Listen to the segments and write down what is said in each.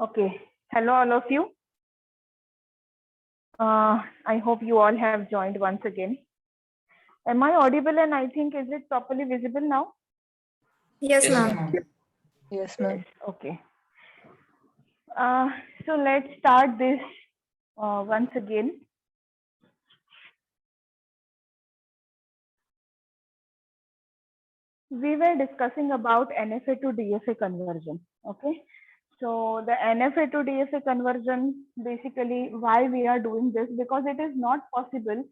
Okay. Hello, all of you. I hope you all have joined once again. Am I audible? And I think, is it properly visible now? Yes, ma'am. Yes, ma'am. Yes. Okay. So let's start this once again. We were discussing about NFA to DFA conversion. Okay. So the NFA to DFA conversion, basically why we are doing this, because it is not possible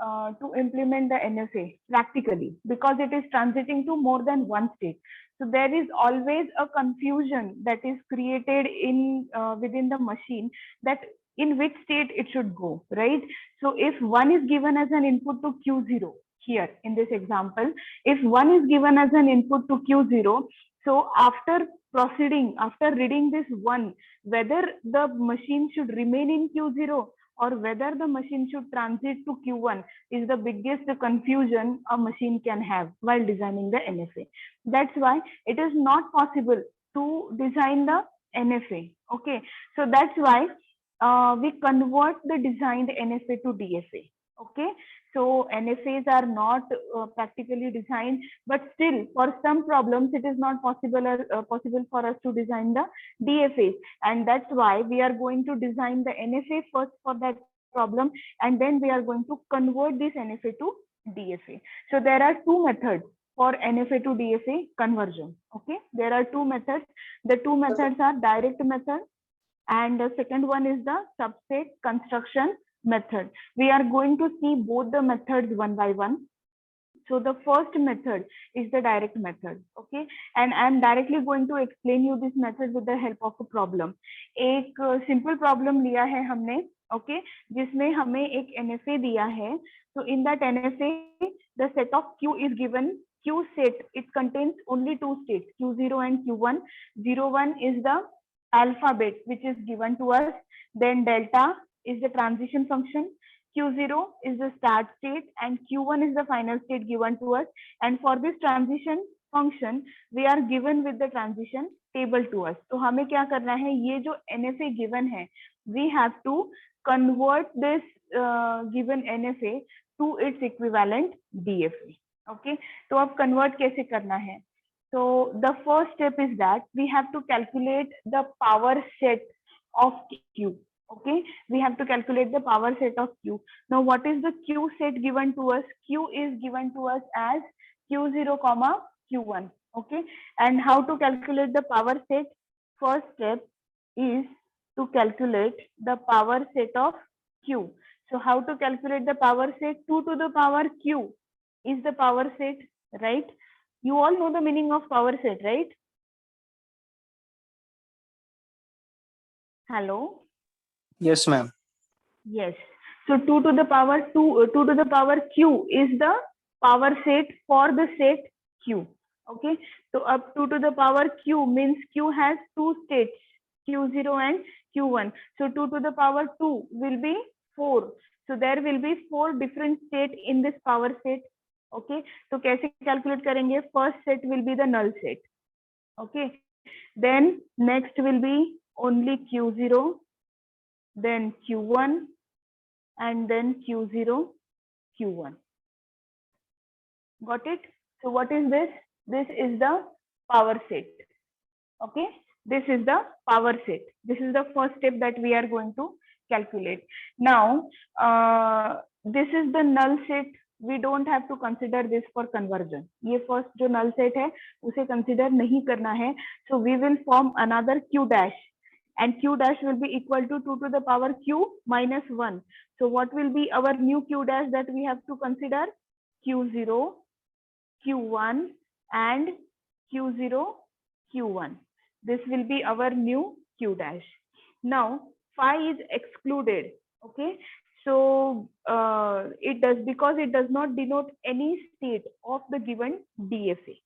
to implement the NFA practically, because it is transiting to more than one state. So there is always a confusion that is created in within the machine, that in which state it should go, right? So if one is given as an input to Q0 here in this example, if one is given as an input to Q0, so after proceeding, after reading this one, whether the machine should remain in Q0 or whether the machine should transit to Q1 is the biggest confusion a machine can have while designing the NFA. That's why it is not possible to design the NFA. Okay, so that's why we convert the designed NFA to DFA. Okay, so NFAs are not practically designed, but still for some problems it is not possible for us to design the DFAs, and that's why we are going to design the NFA first for that problem, and then we are going to convert this NFA to DFA. So there are two methods for NFA to DFA conversion. Okay, there are two methods. The two methods are direct method, and the second one is the subset construction method. We are going to see both the methods one by one. So the first method is the direct method. Okay, and I am directly going to explain you this method with the help of a problem. एक simple problem लिया है हमने, okay, जिसमें हमें एक NFA दिया है. So in that NFA, the set of Q is given. Q set, it contains only two states, Q0 and Q1. 01 is the alphabet which is given to us. Then delta is the transition function. Q0 is the start state and Q1 is the final state given to us. And for this transition function, we are given with the transition table to us. तो हमें क्या करना है, ये जो NFA given है, we have to convert this given NFA to its equivalent DFA. Okay, तो अब convert कैसे करना है? So the first step is that we have to calculate the power set of Q. Okay, we have to calculate the power set of Q. Now what is the Q set given to us? Q is given to us as Q0 comma Q1. Okay, and how to calculate the power set? First step is to calculate the power set of Q. So how to calculate the power set? 2 to the power Q is the power set, right? You all know the meaning of power set, right? Hello? Yes, ma'am. Yes. So 2 to the power 2 to the power Q is the power set for the set Q. Okay. So up 2 to the power Q means Q has two states, Q0 and Q1. So 2 to the power 2 will be 4. So there will be 4 different states in this power set. Okay, so कैसे calculate करेंगे? First set will be the null set. Okay, then next will be only Q0, then Q1, and then Q0, Q1. Got it? So what is this? This is the power set. Okay, this is the power set. This is the first step that we are going to calculate. Now, this is the null set. We don't have to consider this for conversion. ये first जो null set है उसे consider नहीं करना है. So we will form another Q dash, and Q dash will be equal to 2 to the power Q minus 1. So what will be our new Q dash that we have to consider? Q0, Q1, and Q0, Q1. This will be our new Q dash. Now phi is excluded. Okay, so it does, because it does not denote any state of the given DFA.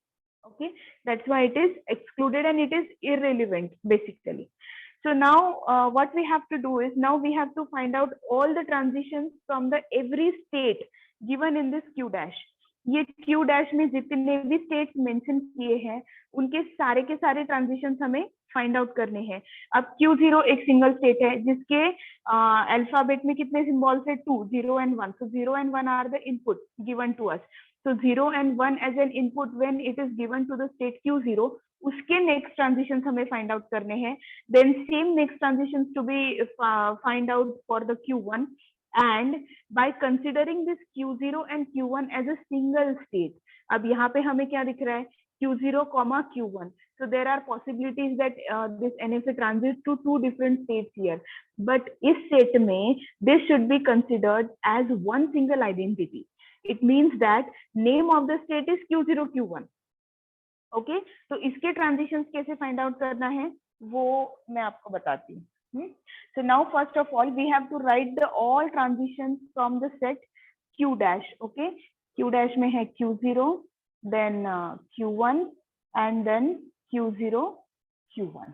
Okay, that's why it is excluded and it is irrelevant basically. So now what we have to do is, now we have to find out all the transitions from the every state given in this Q dash. ये Q dash में जितने भी states mention किए हैं उनके सारे के सारे ट्रांजिशंस हमें फाइंड आउट करने हैं। अब Q0 एक सिंगल स्टेट है जिसके अल्फाबेट में कितने सिंबल्स है? 2, 0 and 1. So 0 and 1 are the input given to us. So 0 and 1 as an input when it is given to the state Q0, उसके नेक्स्ट ट्रांजिशंस हमें फाइंड आउट करने हैं। Then same next transitions to be find out for the Q1, and by considering this Q0 and Q1 as a single state, अब यहाँ पे हमें क्या दिख रहा है? Q0, Q1. So there are possibilities that this NFA transits to two different states here. But इस state में this should be considered as one single identity. It means that name of the state is Q0, Q1. Okay? तो इसके transitions कैसे find out करना है वो मैं आपको बताती हूँ। So now first of all we have to write the all transitions from the set Q dash. Okay? Q dash में है Q0, then Q1 and then Q0, Q1.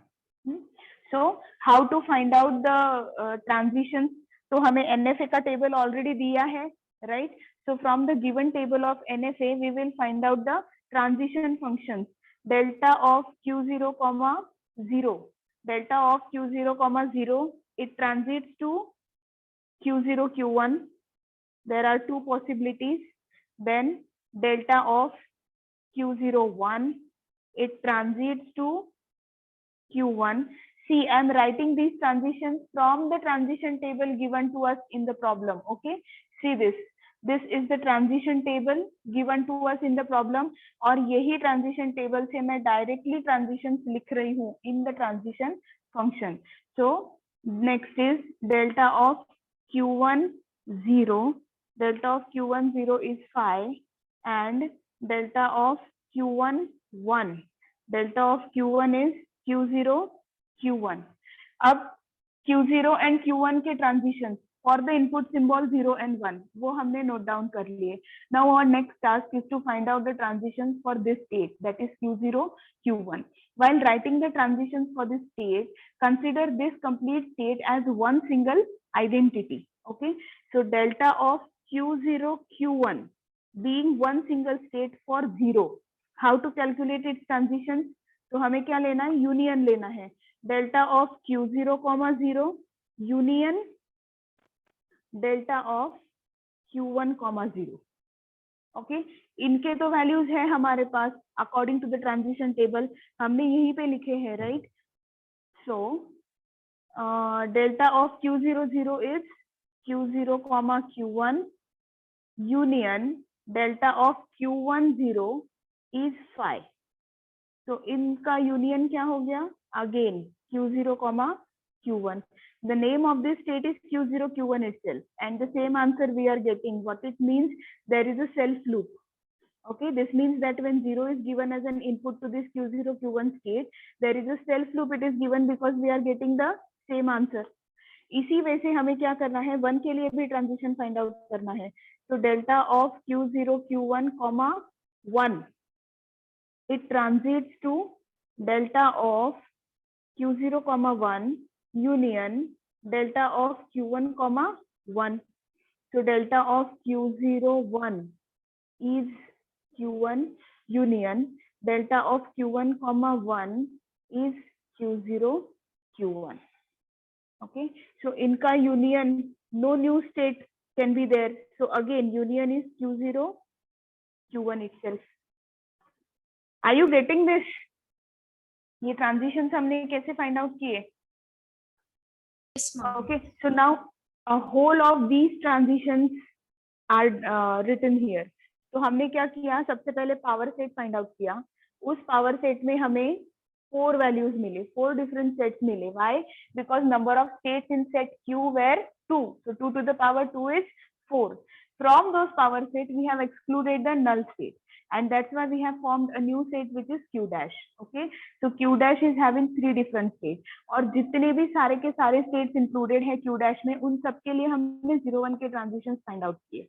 So how to find out the transitions? तो हमें NFA का table already दिया है, right? So from the given table of NFA we will find out the transition functions. Delta of Q0, 0. Delta of Q0, 0, it transits to Q0, Q1. There are two possibilities. Then delta of Q0, 1, it transits to Q1. See, I'm writing these transitions from the transition table given to us in the problem. Okay, see this. This is the transition table given to us in the problem, और यही transition table से मैं directly transitions लिख रही हूँ in the transition function. So next is delta of Q1, 0. Delta of Q1, 0 is 5, and delta of Q1, 1. Delta of Q1 is Q0, Q1. अब Q0 and Q1 के transitions for the input symbol 0 and 1 वो हमने note down कर लिए. Now our next task is to find out the transitions for this state, that is Q0, Q1. While writing the transitions for this state, consider this complete state as one single identity. Okay, so delta of Q0, Q1 being one single state for 0. How to calculate its transitions? तो हमें क्या लेना है? Union लेना है. Delta of Q0, 0 union delta of Q1, 0. Okay, इनके तो values है हमारे पास according to the transition table, हमने यहीं पे लिखे हैं, right? So delta of Q0, 0 is Q0, Q1 union delta of Q1, 0 is 5. तो इनका यूनियन क्या हो गया? Again Q0, Q1. The name of this state is Q0, Q1 itself, and the same answer we are getting. What it means? There is a self loop. Okay, this means that when 0 is given as an input to this Q0, Q1 state, there is a self loop. It is given because we are getting the same answer. इसी वजह से हमें क्या करना है? 1 के लिए भी ट्रांजिशन फाइंड आउट करना है. तो delta of Q0, Q1, 1, it transits to delta of Q0, 1 union delta of Q1, 1. So delta of Q0, 1 is Q1 union delta of Q1, 1 is Q0, Q1. Okay, so inka union, no new state can be there. So again union is Q0, Q1 itself. Are you getting this? ये transitions हमने कैसे find out किए? Okay, so now a whole of these transitions are written here. तो हमने क्या किया? सबसे पहले पावर सेट फाइंड आउट किया. उस पावर सेट में हमें 4 वैल्यूज मिले, 4 डिफरेंट सेट्स मिले. Why? Because number of states in set Q were 2. So 2 to the power 2 is 4. From those power set we have excluded the null state, and that's why we have formed a new state which is Q dash. Okay, so Q dash is having 3 different states, और जितने भी सारे के सारे states included है Q dash में, उन सब के लिए हमने 0-1 के transitions find out किए.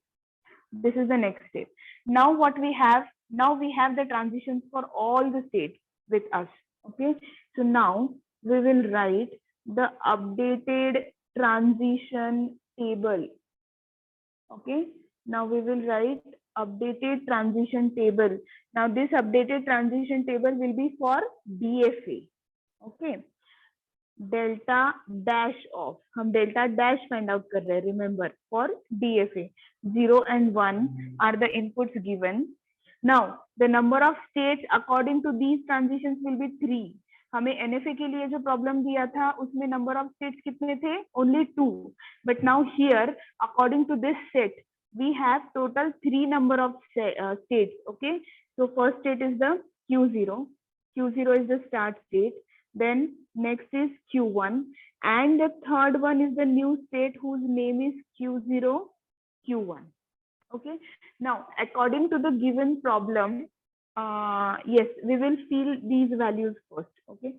This is the next step. Now what we have? Now we have the transitions for all the states with us. Okay, so now we will write the updated transition table. Okay, now we will write updated transition table. Now this updated transition table will be for DFA. Okay. Delta dash of, हम delta dash find out कर रहे हैं. Remember, for DFA, 0 and 1 are the inputs given. Now the number of states according to these transitions will be 3. हमें NFA के लिए जो problem दिया था उसमें नंबर ऑफ स्टेट्स कितने थे? Only 2. But now here, according to this set, we have total 3 number of states. Okay, so first state is the Q0. Q0 is the start state. Then next is Q1, and the third one is the new state whose name is Q0, Q1. Okay. Now, according to the given problem, yes, we will fill these values first. Okay.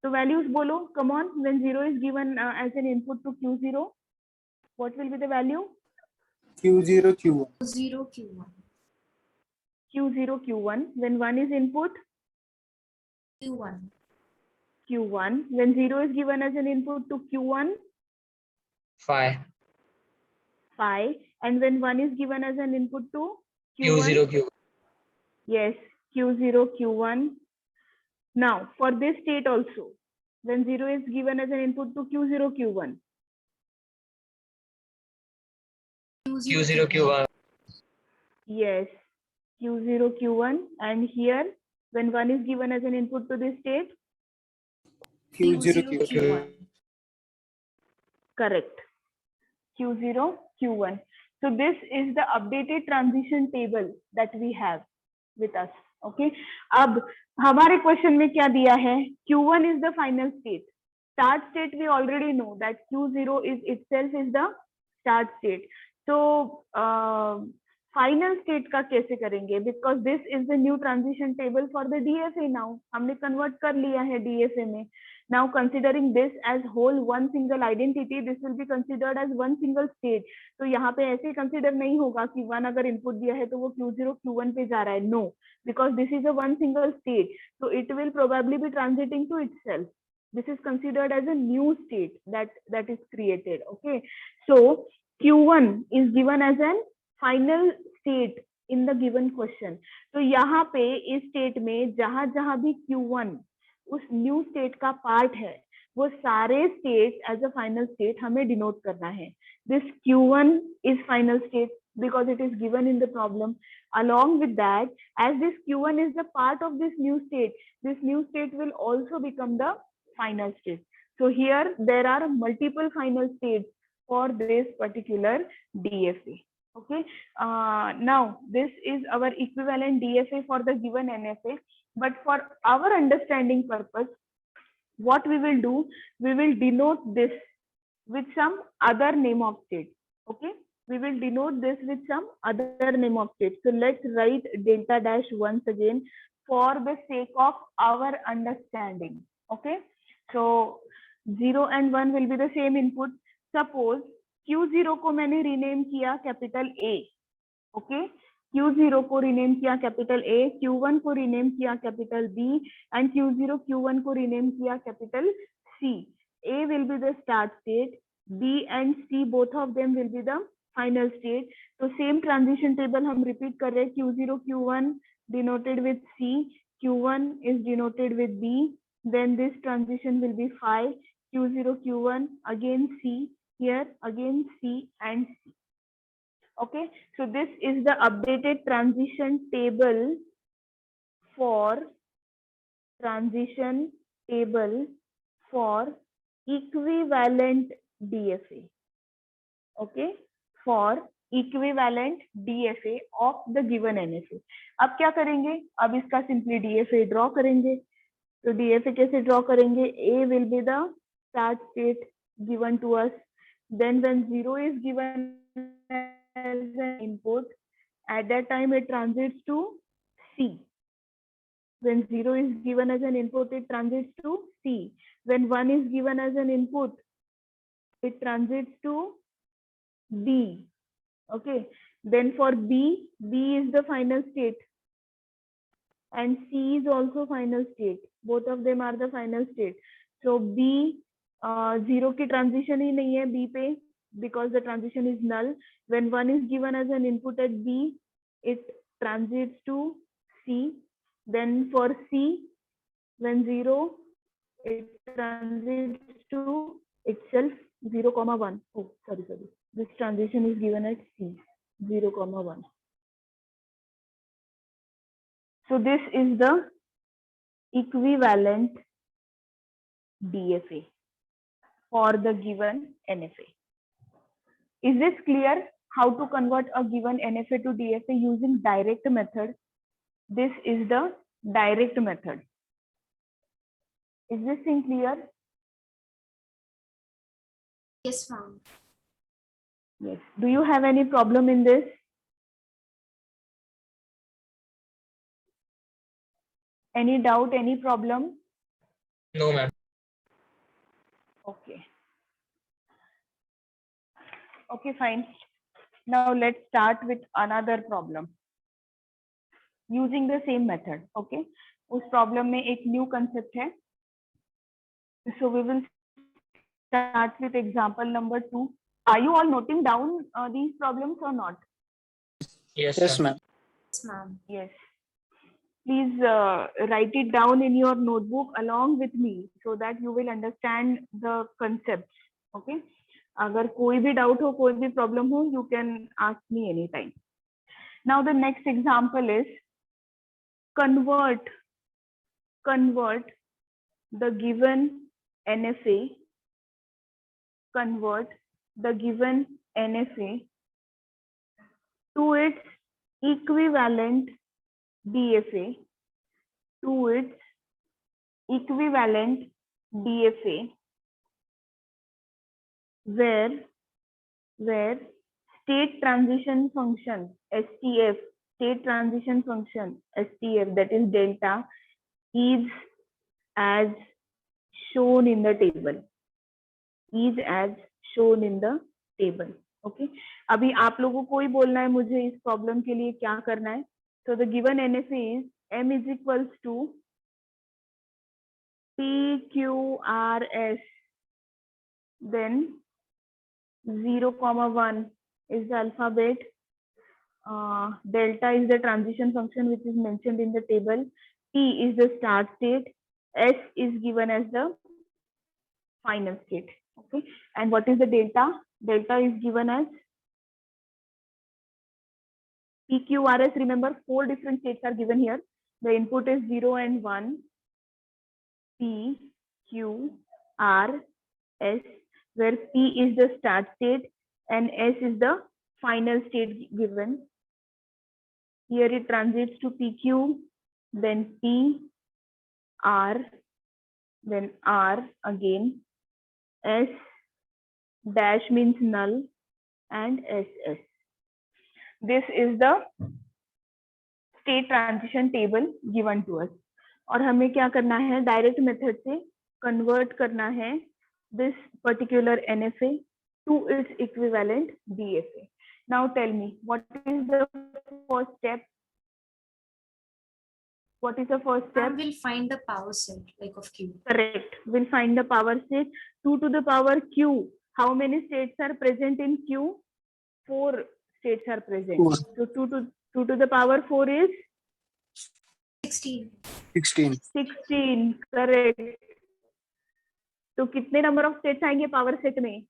So values bolo, come on. When 0 is given as an input to Q0, what will be the value? Q0, Q1. Q0, Q1. Q0, Q1. When 1 is input, Q1. Q1. When 0 is given as an input to Q1, 5. 5. And when 1 is given as an input to Q0, Q1. Yes, Q0, Q1. Now, for this state also, when 0 is given as an input to Q0, Q1. Q0, Q1. Yes, Q0, Q1. And here, when 1 is given as an input to this state, Q0, Q0, Q1. Q1. correct. Q0, Q1. So this is the updated transition table that we have with us. Okay. अब हमारे question में क्या दिया है? Q1 is the final state. Start state we already know that Q0 is itself is the start state. So final state का कैसे करेंगे? Because this is the new transition table for the DFA now. हमने convert कर लिया है DFA में. Now considering this as whole one single identity, this will be considered as one single state. तो यहाँ पे ऐसे consider नहीं होगा कि 1 अगर input दिया है तो वो Q0 Q1 पे जा रहा है. No, because this is a one single state, so it will probably be transiting to itself. This is considered as a new state that is created. Okay, so Q1 is given as an final state in the given question. तो यहाँ पे इस state में जहाँ जहाँ भी Q1 उस new state का पार्ट है, वो सारे state as a final state हमें डिनोट करना है. This Q1 is final state because it is given in the problem. Along with that, as this Q1 is the part of this new state will also become the final state. So here there are multiple final states for this particular DFA. Okay. Now this is our equivalent DFA for the given NFA. But for our understanding purpose, what we will do, we will denote this with some other name of state. Okay, we will denote this with some other name of state. So let's write delta dash once again for the sake of our understanding. Okay, so 0 and 1 will be the same input. Suppose Q0 को मैंने rename किया capital A. Okay, Q0 को rename किया capital A, Q1 को rename किया capital B, and Q0 Q1 को rename किया capital C. A will be the start state, B and C both of them will be the final state. So same transition table हम repeat कर रहे हैं. Q0 Q1 denoted with C, Q1 is denoted with B. Then this transition will be 5. Q0 Q1 again C, here again C and C. Okay, so this is the updated transition table for equivalent DFA. Okay, for equivalent DFA of the given NFA. अब क्या करेंगे? अब इसका simply DFA draw करेंगे. तो DFA कैसे draw करेंगे? A will be the start state given to us. Then when 0 is given as an input, at that time it transits to C. When 0 is given as an input, it transits to C. When 1 is given as an input, it transits to B. Okay. Then for B, B is the final state. And C is also final state. Both of them are the final state. So B, 0 की transition ही नहीं है B पे, because the transition is null. When 1 is given as an input at B, it transits to C. Then for C, when 0, it transits to itself 0, 1. Oh, sorry. This transition is given at C, 0, 1. So this is the equivalent DFA for the given NFA. Is this clear? How to convert a given NFA to DFA using direct method? This is the direct method. Is this thing clear? Yes, ma'am. Yes. Do you have any problem in this? Any doubt, any problem? No, ma'am. Okay. Okay, fine. Now let's start with another problem. Using the same method. Okay. उस problem में एक new concept है. So we will start with example number 2. Are you all noting down these problems or not? Yes, Yes, ma'am. ma'am. Yes, ma'am. Yes. Please write it down in your notebook along with me so that you will understand the concepts. Okay. अगर कोई भी doubt हो, कोई भी problem हो, you can ask me anytime. Now the next example is convert the given NFA, convert the given NFA to its equivalent DFA, to its equivalent DFA, where state transition function STF, state transition function STF, that is delta, is as shown in the table, is as shown in the table. Okay. अभी आप लोगों को ही बोलना है मुझे इस problem के लिए क्या करना है. So the given NFA is M is equals to PQRS, then 0, 1 is the alphabet, delta is the transition function which is mentioned in the table, T is the start state, S is given as the final state. Okay, and what is the delta? Delta is given as PQRS. Remember, 4 different states are given here. The input is 0 and 1. P, Q, R, S, where P is the start state and S is the final state given. Here it transits to PQ, then P, R, then R again, S dash means null, and SS. This is the state transition table given to us. और हमें क्या करना है, direct method से convert करना है this particular NFA to its equivalent DFA. Now tell me, what is the first step? What is the first step? Ma'am, we'll find the power set like of Q. Correct. We'll find the power state. 2 to the power Q. How many states are present in Q? 4 states are present. 4. So 2 to the power 4 is 16. 16. 16. Correct. तो कितने number of states आएंगे power set में?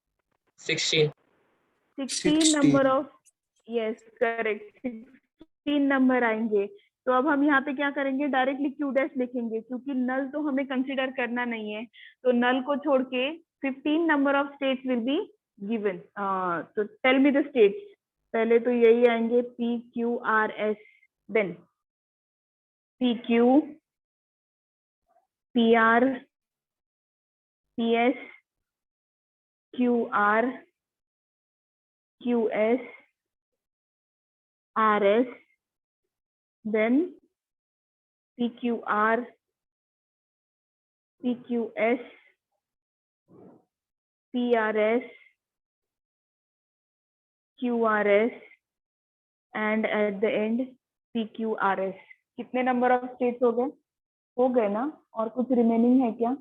16. 16 number of, yes correct, 16 number आएंगे. तो अब हम यहाँ पे क्या करेंगे, डायरेक्टली क्यू डैश लिखेंगे क्योंकि नल तो हमें कंसीडर करना नहीं है. तो नल को छोड़ के 15 number of states will be given. तो टेल मी द स्टेट्स. पहले तो यही आएंगे P Q R S, then P Q, P R, P S, Q R, Q S, R S, then PQR, PQS, PRS, QRS, and at the end PQRS. कितने number of states हो गए? हो गए ना? और कुछ रिमेनिंग है क्या?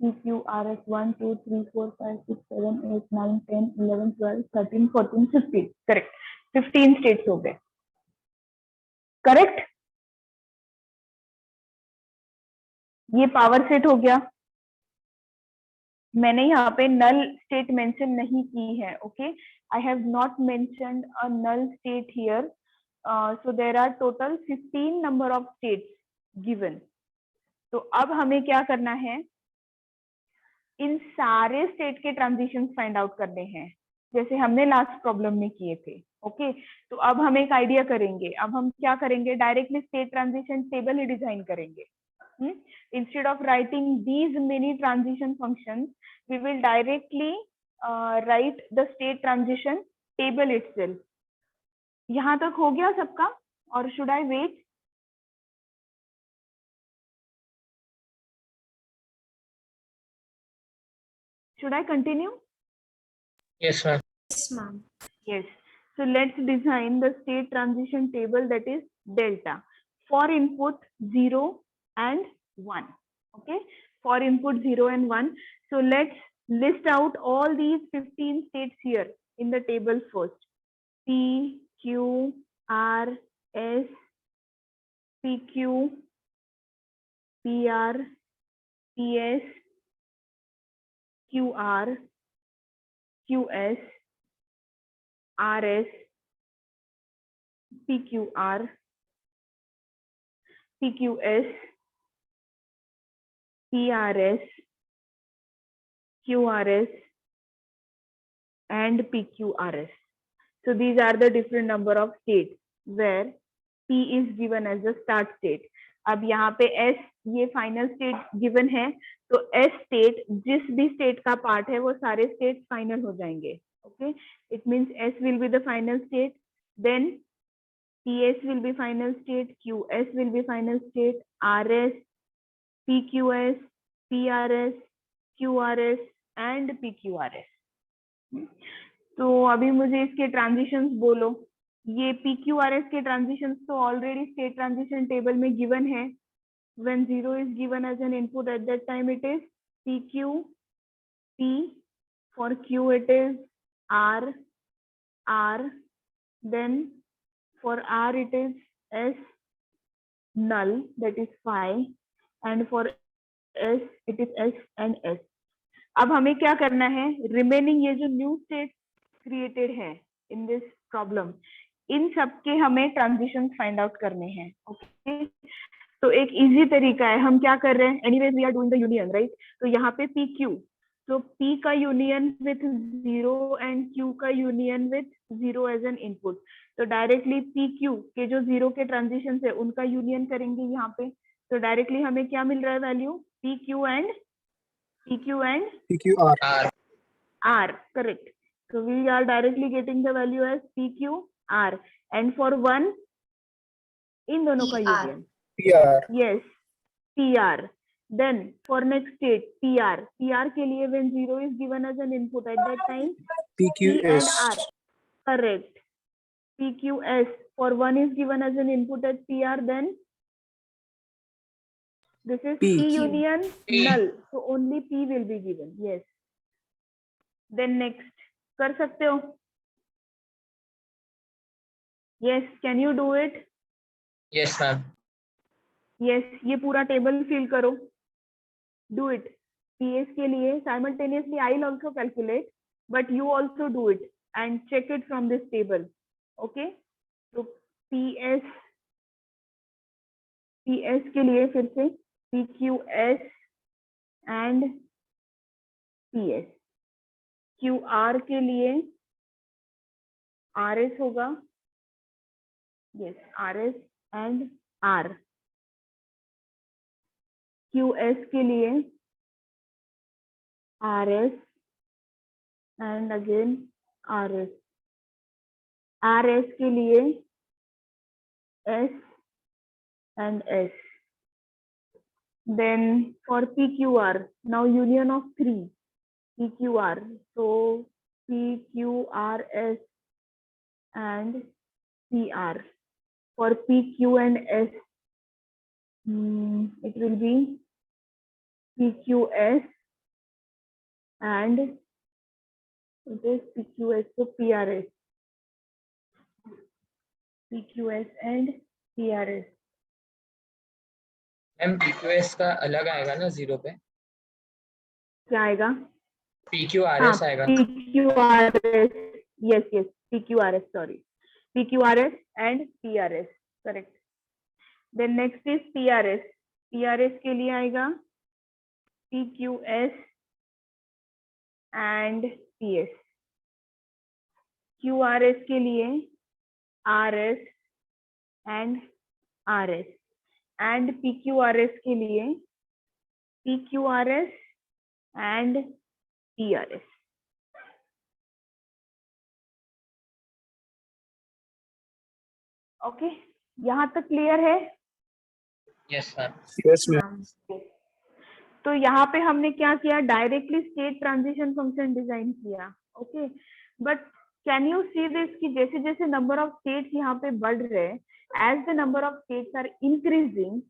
PQRS 1 2 3 4 5 6 7 8 9 10 11 12 13 14 15. करेक्ट, 15 स्टेट्स हो गए. करेक्ट? ये पावर सेट हो गया। मैंने यहाँ पे नल स्टेट मेंशन नहीं की है, okay? I have not mentioned a null state here, so there are total 15 number of states given. तो अब हमें क्या करना है, इन सारे स्टेट के ट्रांजिशन फाइंड आउट करने हैं, जैसे हमने लास्ट प्रॉब्लम में किए थे, ओके? तो अब हम एक आइडिया करेंगे। अब हम क्या करेंगे, डायरेक्टली स्टेट ट्रांजिशन टेबल ही डिजाइन करेंगे। Instead of writing these many transition functions, we will directly write the state transition table itself. यहाँ तक हो गया सबका, और should I wait? Should I continue? Yes, ma'am. Yes, ma'am. Yes. So let's design the state transition table, that is delta, for input 0 and 1. Okay, for input 0 and 1. So let's list out all these 15 states here in the table first. P, Q, R, S, PQ, PR, PS, QR, QS, RS, PQR, PQS, PRS, QRS, and PQRS. So these are the different number of states where P is given as the start state. अब यहाँ पे S ये final state given है, तो S state जिस भी state का part है वो सारे स्टेट फाइनल हो जाएंगे, okay? It means S will be the final state, then PS will be final state, QS will be final state, RS, PQS, PRS, QRS and PQRS. तो अभी मुझे इसके ट्रांजिशंस बोलो। ये PQRS के ट्रांजिशंस तो ऑलरेडी स्टेट ट्रांजिशन टेबल में given है। When 0 is given as an input, at that time it is PQ, P. For Q it is R, R. Then for R it is S null, that is phi, and for S it is S and S. अब हमें क्या करना है, remaining ये जो new state created है in this problem, इन सबके हमें ट्रांजिशन फाइंड आउट करने हैं, ओके? तो एक इजी तरीका है, हम क्या कर रहे हैं, anyways we are doing the union, right? तो यहाँ पे PQ, तो P का यूनियन विथ 0 एंड Q का union with 0 as an input, तो डायरेक्टली PQ के जो 0 के ट्रांजिशन है उनका यूनियन करेंगे यहाँ पे, तो डायरेक्टली हमें क्या मिल रहा है value, PQ and PQR. R. R, correct. So we are directly getting the value as PQR, and for 1 इन दोनों का PR. Union, PR. yes, PR. Then for next state PR के लिए when 0 is given as an input, at that time P and PQS. R, correct. PQS for 1 is given as an input at PR, then this is P. P union P. null, so only P will be given, yes. Then next, कर सकते हो? Yes, can you do it? Yes, ma'am. Yes, ये पूरा table fill करो, do it. PS के लिए simultaneously I'll also calculate, but you also do it and check it from this table, okay? तो PS के लिए फिर से PQS and PS, QR के लिए RS होगा, yes, RS and R. QS के लिए RS and again RS. RS के लिए S and S. Then for PQR, now union of 3 PQR, so PQRS and PR. For PQ and S, it will be PQS and it is PQS, so PRS. PQS and PRS. Ma'am PQS का अलग आएगा ना 0 पे? क्या आएगा? PQRS आएगा ना? PQRS. Yes, PQRS, sorry. PQRS and PRS, correct. Then next is PRS. PRS के लिए आएगा PQS and PS. QRS के लिए RS and RS. And PQRS के लिए PQRS and PRS. ओके, यहाँ तक क्लियर है? Yes ma'am. Yes, ma'am. Ma'am. तो यहाँ पे हमने क्या किया, directly state transition function design किया. Okay, but can you see this कि जैसे जैसे नंबर ऑफ स्टेट्स यहाँ पे बढ़ रहे, as the number of states are increasing,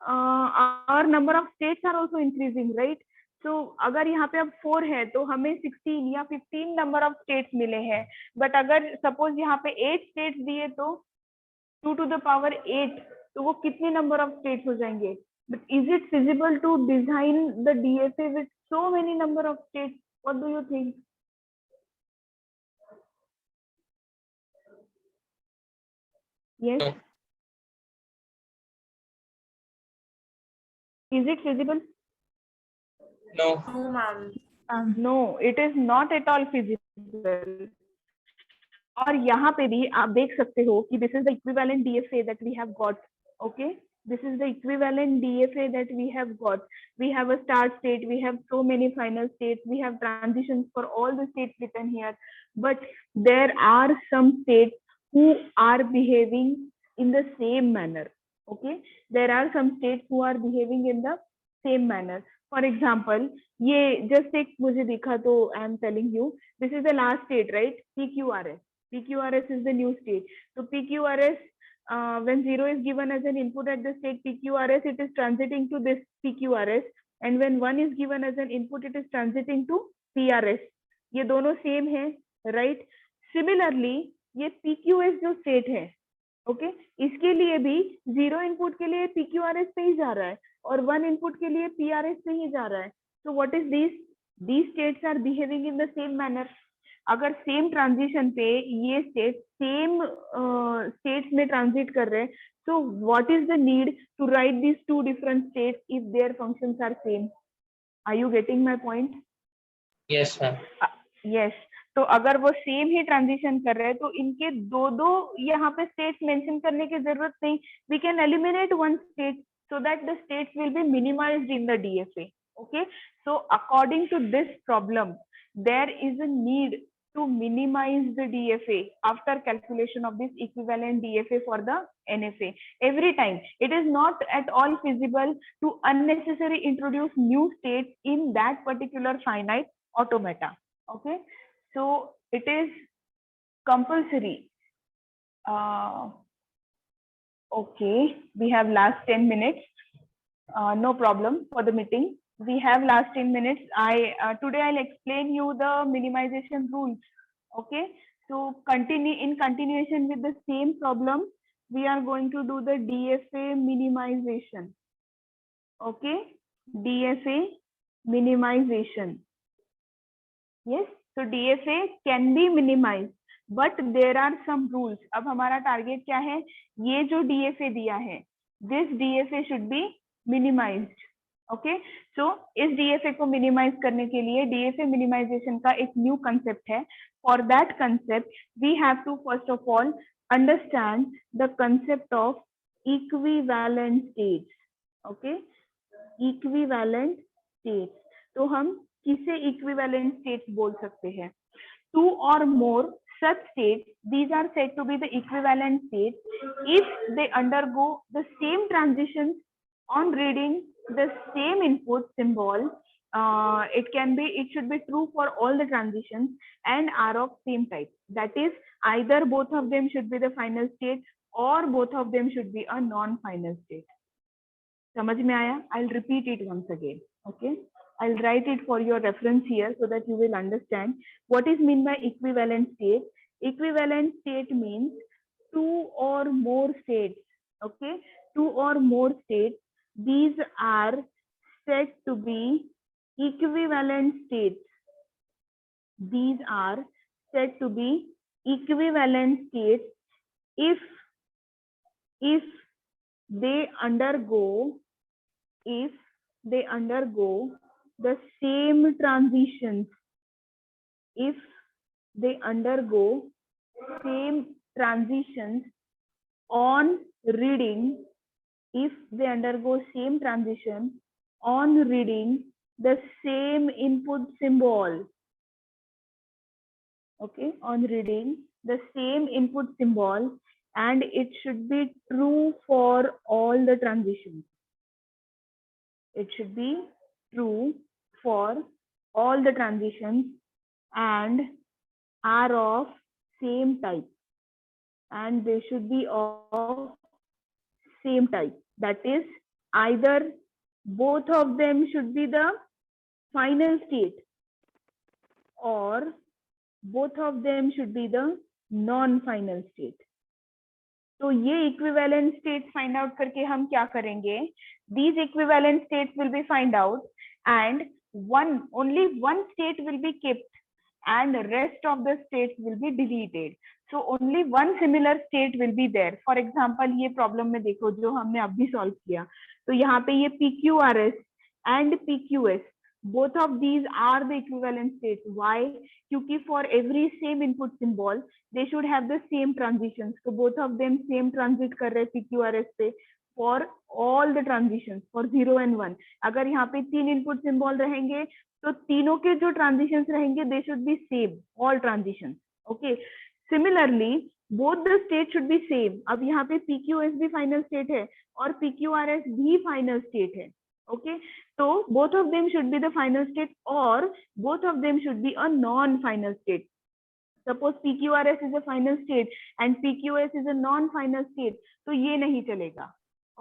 और number of states are also increasing, right? तो अगर यहाँ पे अब 4 है तो हमें 16 या 15 नंबर ऑफ स्टेट्स मिले हैं, बट अगर सपोज यहाँ पे 8 स्टेट्स दिए तो 2 to the power 8, तो वो कितने नंबर ऑफ स्टेट्स हो जाएंगे? But is it feasible to design the DFA with so many number of states? What do you think? Yes. No. Is it feasible? No. No, ma'am. No, it is not at all feasible. और यहाँ पे भी आप देख सकते हो कि this is the equivalent DFA that we have got. Okay, this is the equivalent DFA that we have got. We have a start state, we have so many final states, we have transitions for all the states written here, but there are some states who are behaving in the same manner. Okay, there are some states who are behaving in the same manner. For example, ये just एक मुझे दिखा तो I am telling you, this is the last state, right? PQRS. PQRS is the new state. So PQRS, when 0 is given as an input at the state PQRS, it is transiting to this PQRS, and when 1 is given as an input, it is transiting to PRS. ये दोनों same है, right? Similarly, ये PQS जो state है, okay, इसके लिए भी 0 input के लिए PQRS पे ही जा रहा है और 1 इनपुट के लिए PRS पे ही जा रहा है. So what is this? These states are behaving in the same manner. अगर सेम ट्रांजिशन पे ये स्टेट सेम स्टेट्स में ट्रांजिट कर रहे हैं, so what is the need to write these two different states if their functions are same? Are you getting my point? Yes ma'am. Yes. तो अगर वो सेम ही transition कर रहे हैं तो इनके दो दो यहाँ पे स्टेट्स मेंशन करने की जरूरत नहीं. We can eliminate one state so that the states will be minimized in the DFA. Okay. So according to this problem, there is a need to minimize the DFA after calculation of this equivalent DFA for the NFA. Every time it is not at all feasible to unnecessarily introduce new states in that particular finite automata. Okay, so it is compulsory. Okay, we have last 10 minutes. No problem for the meeting. We have last 10 minutes. Today I'll explain you the minimization rules. Okay, so in continuation with the same problem, we are going to do the DFA minimization. Okay, DFA minimization. Yes, so DFA can be minimized, but there are some rules. अब हमारा target क्या है? ये जो DFA दिया है, this DFA should be minimized. Okay, so इस DFA को minimize करने के लिए DFA minimization का एक new concept है. For that concept, we have to first of all understand the concept of equivalent states. Okay, equivalent states. तो हम किसे equivalent states बोल सकते हैं? Two or more such states, these are said to be the equivalent states if they undergo the same transitions on reading the same input symbol. It should be true for all the transitions and are of same type. That is, either both of them should be the final state or both of them should be a non-final state. समझ में आया? I'll repeat it once again. Okay, I'll write it for your reference here so that you will understand what is meant by equivalent state. Equivalent state means two or more states Okay, two or more states, these are said to be equivalent states. These are said to be equivalent states if they undergo the same transitions, if they undergo same transitions on reading, if they undergo same transition on reading the same input symbol. Okay, on reading the same input symbol, and it should be true for all the transitions. It should be true for all the transitions and are of same type, and they should be of same type. That is, either both of them should be the final state or both of them should be the non-final state. तो ये equivalent states find out करके हम क्या करेंगे? These equivalent states will be find out, and only one state will be kept and the rest of the states will be deleted. So only one similar state will be there. For example, ये problem में देखो जो हमने अभी solve किया, तो यहाँ पे ये PQRS and PQS, both of these are the equivalent states. Why? क्योंकि for every same input symbol they should have the same transitions. So both of them same transit कर रहे PQRS पे for all the transitions for 0 and 1. अगर यहाँ पे 3 input symbol रहेंगे तो तीनों के जो transitions रहेंगे they should be same, all transitions. Okay. Similarly, both the states should be same. अब यहाँ पे PQS भी final state है और PQRS भी final state है. Okay, so both of them should be the final state or both of them should be a non-final state. Suppose PQRS is a final state and PQS is a non-final state, तो ये नहीं चलेगा.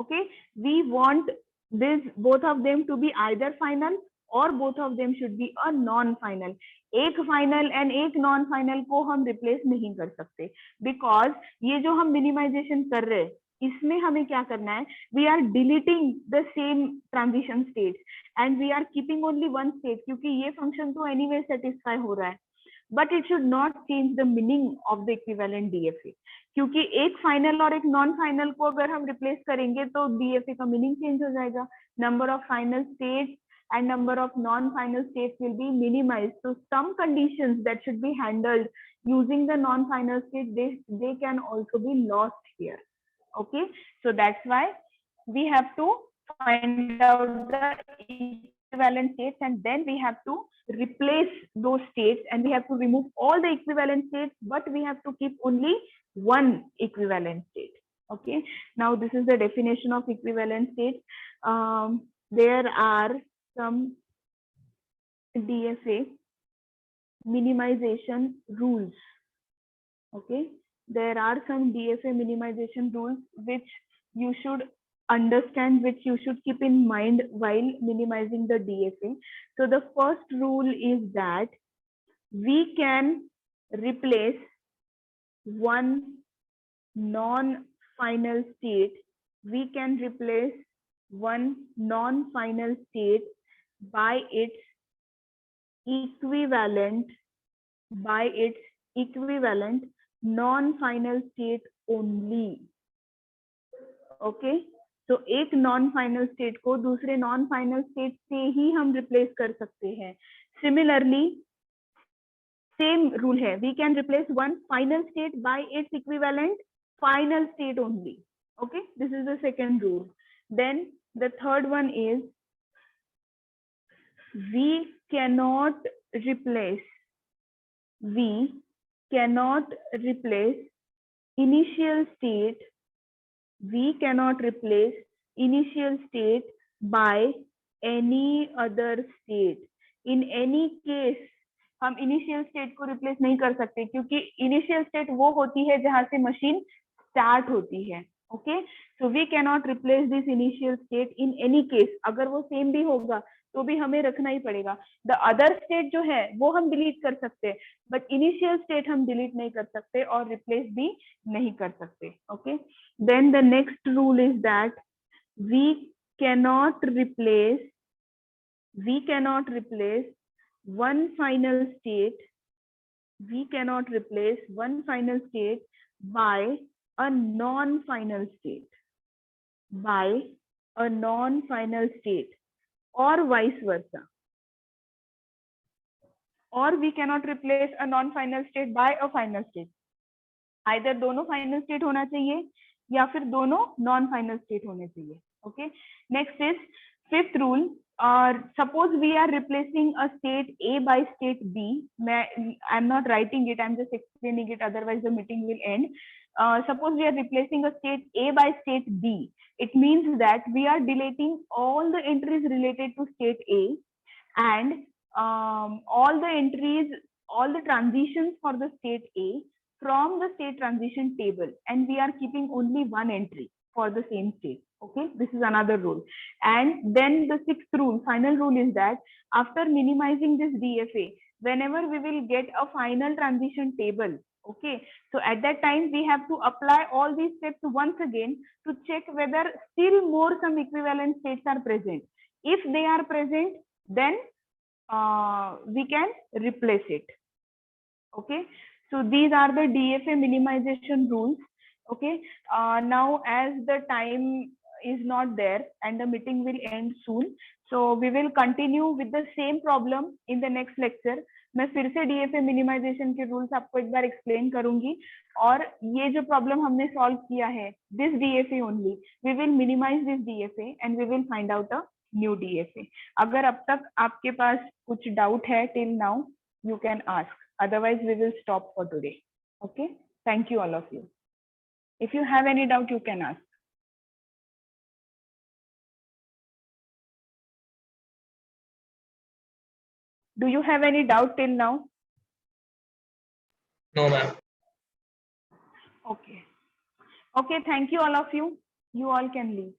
Okay, we want this both of them to be either final or both of them should be a non-final. एक final and एक non-final को हम replace नहीं कर सकते, because ये जो हम minimization कर रहे हैं इसमें हमें क्या करना है? We are deleting the same transition states and we are keeping only one state, क्योंकि ये function तो anyway satisfy हो रहा है. But it should not change the meaning of the equivalent DFA, क्योंकि एक final और एक non-final को अगर हम replace करेंगे तो DFA का meaning change हो जाएगा. Number of final states and number of non-final states will be minimized. So some conditions that should be handled using the non-final state, they can also be lost here. Okay, so that's why we have to find out the equivalent states and then we have to replace those states and we have to remove all the equivalent states, but we have to keep only one equivalent state. Okay, now this is the definition of equivalent states. There are some DFA minimization rules. Okay, there are some DFA minimization rules which you should understand, which you should keep in mind while minimizing the DFA. So the first rule is that we can replace one non-final state. We can replace one non-final state by its equivalent non-final state only. Okay, तो एक non-final state को दूसरे non-final state से ही हम replace कर सकते हैं. Similarly, same rule है. We can replace one final state by its equivalent final state only. Okay, this is the second rule. Then the third one is we cannot replace initial state. We cannot replace initial state by any other state. In any case, हम initial state को replace नहीं कर सकते, क्योंकि initial state वो होती है जहां से machine start होती है. Okay, so we cannot replace this initial state in any case. अगर वो same भी होगा तो भी हमें रखना ही पड़ेगा. The other state जो है वो हम delete कर सकते हैं, but initial state हम delete नहीं कर सकते और replace भी नहीं कर सकते. Okay, then the next rule is that we cannot replace one final state. We cannot replace one final state by a non-final state. By a non-final state, or vice versa. Or we cannot replace a non-final state by a final state. Either दोनों final state होना चाहिए या फिर दोनों non-final state होने चाहिए. Okay. Next is fifth rule. Suppose we are replacing a state A by state B. I'm not writing it, I'm just explaining it, otherwise the meeting will end. Suppose we are replacing a state A by state B. It means that we are deleting all the entries related to state A and all the transitions for the state A from the state transition table, and we are keeping only one entry for the same state. Okay, this is another rule. And then the sixth rule, final rule, is that after minimizing this DFA, whenever we will get a final transition table, okay, so at that time we have to apply all these steps once again to check whether still more some equivalent states are present. If they are present, then we can replace it. Okay, so these are the DFA minimization rules. Okay, now as the time is not there and the meeting will end soon, so we will continue with the same problem in the next lecture. मैं फिर से DFA minimization के rules आपको एक बार explain करूंगी, और ये जो problem हमने solve किया है, this DFA only, we will minimize this DFA and we will find out a new DFA. अगर अब तक आपके पास कुछ doubt है till now, you can ask. Otherwise, we will stop for today. Okay. Thank you, all of you. If you have any doubt, you can ask. Do you have any doubt till now? No, ma'am. Okay. Okay. Thank you, all of you. You all can leave.